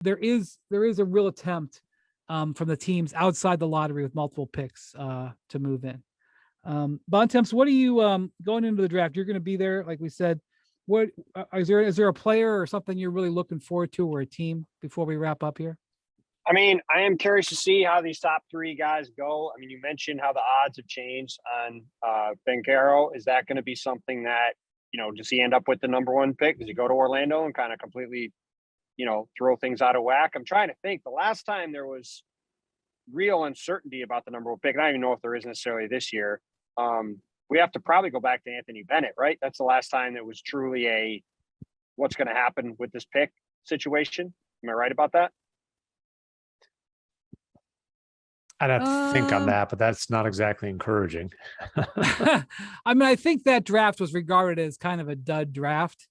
there is a real attempt from the teams outside the lottery with multiple picks to move in. Bontemps, what are you going into the draft? You're going to be there, like we said. What is there a player or something you're really looking forward to, or a team, before we wrap up here? I mean, I am curious to see how these top three guys go. I mean, you mentioned how the odds have changed on Banchero. Is that going to be something that, does he end up with the number one pick? Does he go to Orlando and kind of completely, throw things out of whack? I'm trying to think. The last time there was real uncertainty about the number one pick, and I don't even know if there is necessarily this year, we have to probably go back to Anthony Bennett, right? That's the last time that was truly a what's going to happen with this pick situation. Am I right about that? I'd have to think on that, but that's not exactly encouraging. I mean, I think that draft was regarded as kind of a dud draft,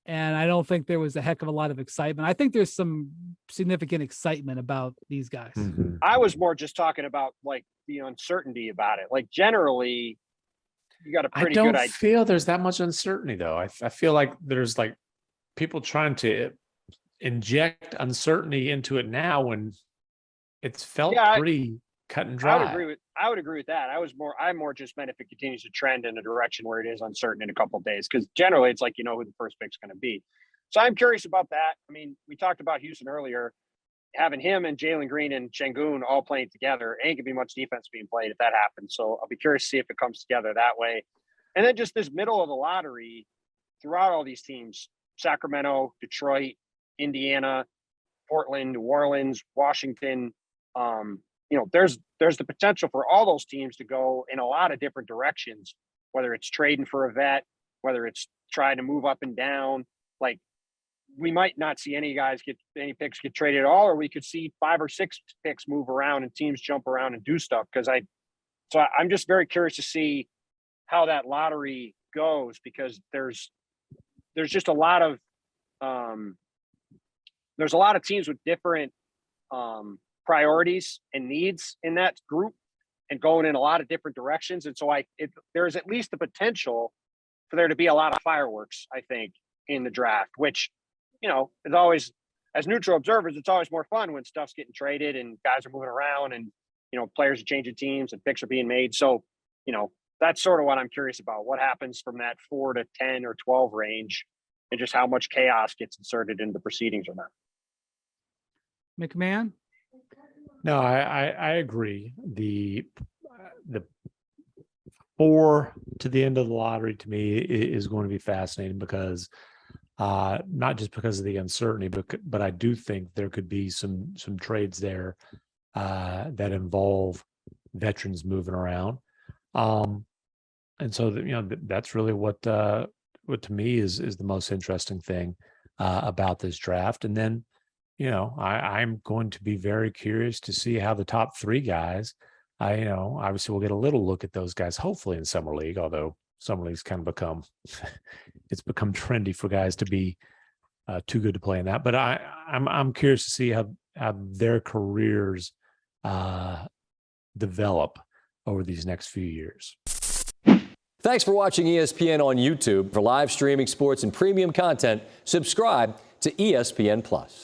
and I don't think there was a heck of a lot of excitement. I think there's some significant excitement about these guys. Mm-hmm. I was more just talking about like the uncertainty about it. Like generally, you got a pretty good idea. I don't feel there's that much uncertainty, though. I feel like there's like people trying to inject uncertainty into it now when it's felt pretty cut and dry. I would agree with that. I more just meant if it continues to trend in a direction where it is uncertain in a couple of days, because generally it's like, who the first pick's going to be. So I'm curious about that. I mean, we talked about Houston earlier, having him and Jalen Green and Şengün all playing together. Ain't gonna be much defense being played if that happens. So I'll be curious to see if it comes together that way. And then just this middle of the lottery throughout all these teams, Sacramento, Detroit, Indiana, Portland, New Orleans, Washington, there's the potential for all those teams to go in a lot of different directions, whether it's trading for a vet, whether it's trying to move up and down. Like, we might not see any picks get traded at all, or we could see 5 or 6 picks move around and teams jump around and do stuff. So I'm just very curious to see how that lottery goes, because there's just a lot of teams with different priorities and needs in that group and going in a lot of different directions. And so there's at least the potential for there to be a lot of fireworks, I think, in the draft, which, is always, as neutral observers, it's always more fun when stuff's getting traded and guys are moving around and, players are changing teams and picks are being made. So, that's sort of what I'm curious about. What happens from that 4 to 10 or 12 range, and just how much chaos gets inserted into the proceedings or not. McMahon? No, I agree. The 4 to the end of the lottery to me is going to be fascinating, because not just because of the uncertainty, but I do think there could be some trades there that involve veterans moving around, and so that's really what to me is the most interesting thing about this draft. And then I'm going to be very curious to see how the top 3 guys. Obviously we'll get a little look at those guys hopefully in summer league, although summer league's kind of become trendy for guys to be too good to play in that. But I'm curious to see how their careers develop over these next few years. Thanks for watching ESPN on YouTube. For live streaming sports and premium content, subscribe to ESPN Plus.